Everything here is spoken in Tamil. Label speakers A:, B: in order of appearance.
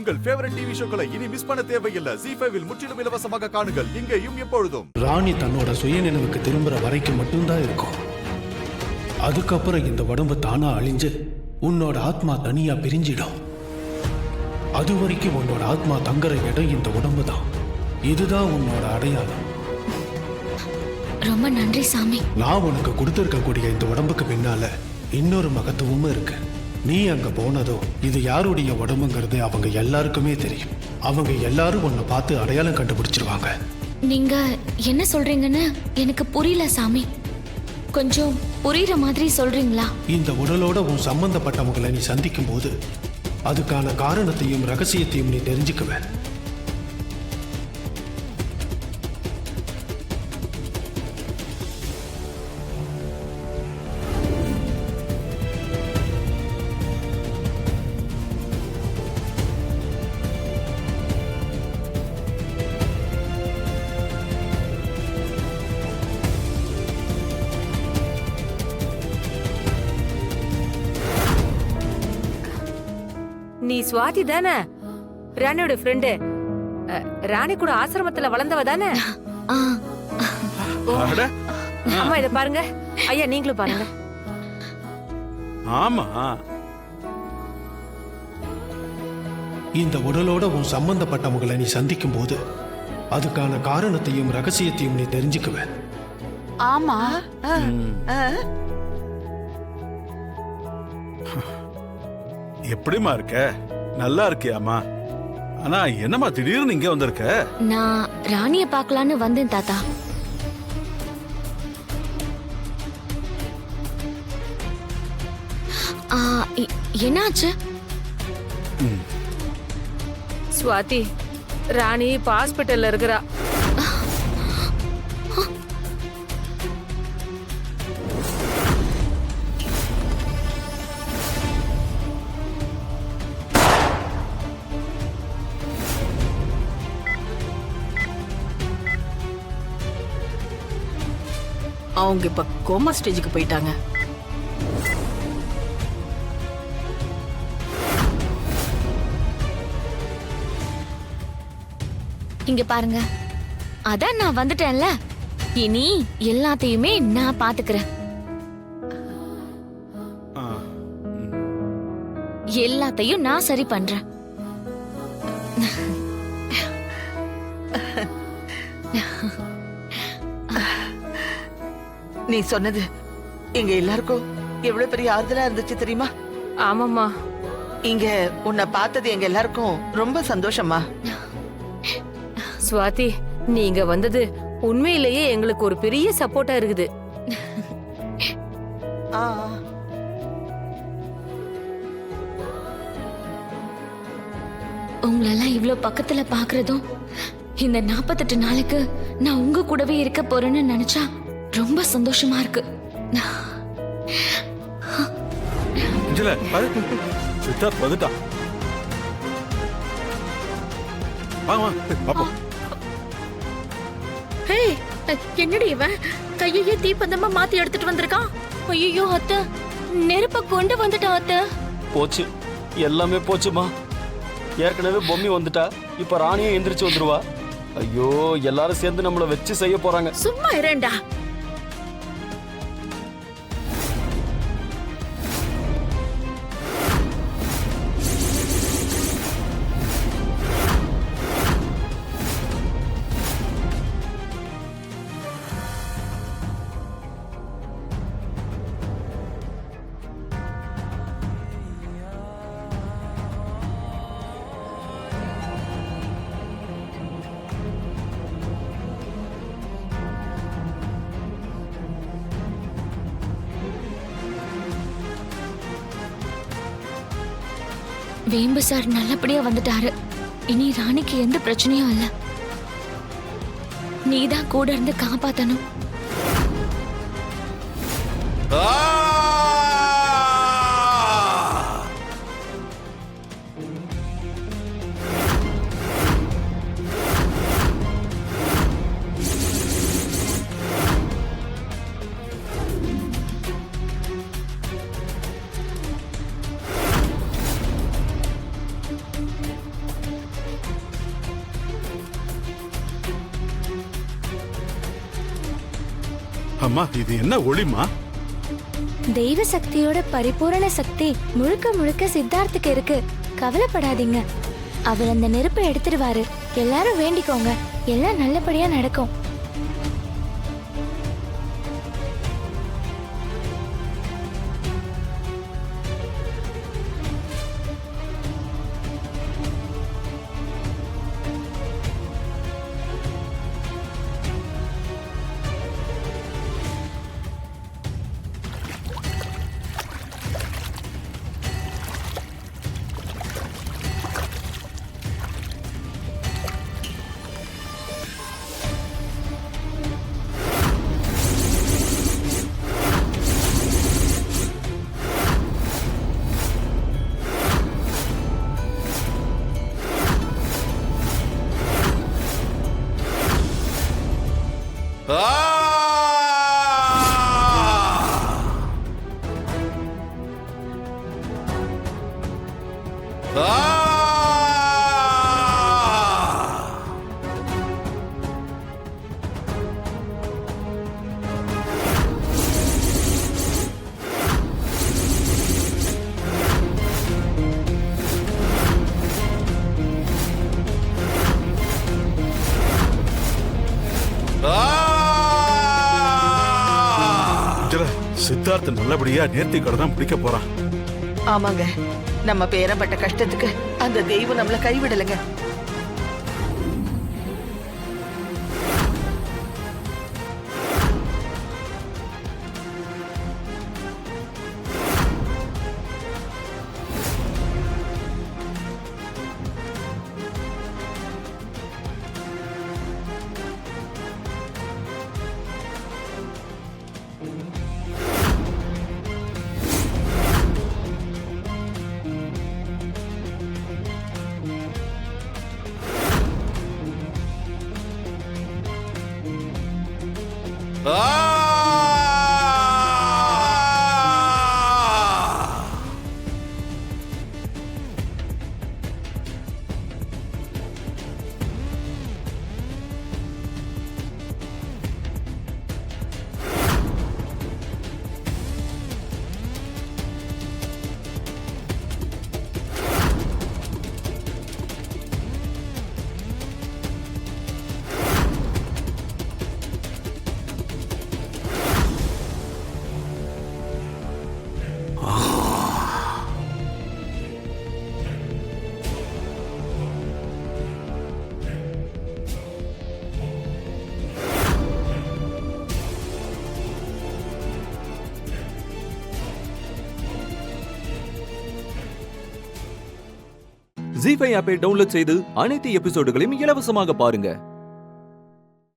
A: உங்கள் ஃபேவரட் டிவி ஷோக்களை இனி மிஸ் பண்ண தேவையில்லை. ZEE5 இல் முற்றிலும் இலவசமாக காணுங்கள். இங்கேயும் எப்பொழுதும்.
B: ராணி தன்னோட சுயநினைவுக்கு திரும்புற வரைக்கும் மட்டும்தான் இருக்கும். அதுக்கப்புறம் இந்த உடம்பு தானா அழிஞ்சு உன்னோட ஆத்மா தனியா பிரிஞ்சிடும். அது வரைக்கும் உன்னோட ஆத்மா தங்குற இடம் இந்த உடம்பு தான். இதுதான் உன்னோட அடையாளம்.
C: ரொம்ப நன்றி சாமி.
B: நான் உனக்கு கொடுத்திருக்கக்கூடிய இந்த உடம்புக்கு பின்னால இன்னொரு மகத்துவமும் இருக்கு. நீ அங்க போனதோ இது யாருடைய உடம்புங்கிறது அவங்க எல்லாருக்குமே தெரியும். அவங்க எல்லாரும் உன்னை பார்த்து அடையாளம் கண்டுபிடிச்சிருவாங்க.
C: நீங்க என்ன சொல்றீங்கன்னு எனக்கு புரியல சாமி. கொஞ்சம் புரியுற மாதிரி சொல்றீங்களா?
B: இந்த உடலோட உன் சம்பந்தப்பட்டவங்களை நீ சந்திக்கும் போது அதுக்கான காரணத்தையும் ரகசியத்தையும் நீ தெரிஞ்சுக்குவ.
D: நீ சுவாதி தானே? ராணியோட ஃப்ரெண்டு. ராணி கூட ஆசிரமத்துல வளர்ந்தவ தானே? அம்மா இத பாருங்க. ஐயா நீங்களும் பாருங்க.
A: ஆமா.
B: இந்த உடலோட உன் சம்பந்தப்பட்டவங்களை நீ சந்திக்கும் போது அதுக்கான காரணத்தையும் ரகசியத்தையும் நீ தெரிஞ்சுக்குவ.
E: ஆமா.
A: எப்படிமா இருக்க? நல்லா இருக்கியாமா? ஆனா என்னமா திடீர்னு இங்க வந்திருக்க?
C: நான் ராணிய பார்க்கலான்னு வந்தேன் தாத்தா. என்னாச்சு?
D: சுவாதி, ராணி இப்ப ஹாஸ்பிட்டல்ல இருக்கிறா.
E: அவங்க இப்ப கோமா ஸ்டேஜுக்கு போயிட்டாங்க.
C: இங்க பாருங்க, அதான் நான் வந்துட்டேன்ல. இனி எல்லாத்தையுமே நான் பாத்துக்கிறேன். எல்லாத்தையும் நான் சரி பண்றேன்.
E: நீ சொன்னது எங்க எல்லாருக்கும் எவ்வளவு பெரிய ஆறுதலா இருந்துச்சு தெரியுமா?
D: ஆமாம்மா.
E: இங்க உன்னை பார்த்தது எங்க எல்லாருக்கும் ரொம்ப சந்தோஷமா.
D: சுவாதி, நீங்க வந்தது உண்மையிலேயே எங்களுக்கு ஒரு பெரிய சப்போர்ட்டா இருக்குது.
C: உங்களெல்லாம் இவ்ளோ பக்கத்துல பாக்குறதும் இந்த 48 நாளைக்கு நான் உங்க கூடவே இருக்க போறேன்னு நினைச்சா ரொம்ப சந்தோஷமா இருக்கு.
F: என்னடி இவன் கையையே தீப்பந்தமா மாத்தி எடுத்துட்டு வந்திருக்கான்?
C: ஐயோ அத்தை, நெருப்ப கொண்டு வந்துட்டா அத்தை.
G: போச்சு, எல்லாமே போச்சுமா. ஏற்கனவே பொம்மி வந்துட்டா, இப்ப ராணியும் எந்திரிச்சு வந்துருவா. ஐயோ, எல்லாரும் சேர்ந்து நம்மள வச்சு செய்ய போறாங்க.
F: சும்மா இரண்டா.
C: வேம்பு சார் நல்லபடியா வந்துட்டாரு. இனி ராணிக்கு எந்த பிரச்சனையும் இல்ல. நீதான் கூட இருந்து காப்பாத்தணும்.
H: அம்மா இது என்ன ஒளிமா?
I: தெய்வ சக்தியோட பரிபூரண சக்தி முழுக்க முழுக்க சித்தார்த்துக்கு இருக்கு. கவலைப்படாதீங்க, அவர் அந்த நெருப்பை எடுத்துருவாரு. எல்லாரும் வேண்டிக்கோங்க, எல்லாம் நல்லபடியா நடக்கும்.
H: சித்தார்த்த நல்லபடியா நேர்த்தி கடதான் பிடிக்க போறான்.
E: ஆமாங்க, நம்ம பேரப்பட்ட கஷ்டத்துக்கு அந்த தெய்வம் நம்மள கைவிடலைங்க.
J: ஜீ5 ஆப்பை டவுன்லோட் செய்து அனைத்து எபிசோடுகளையும் இலவசமாக பாருங்க.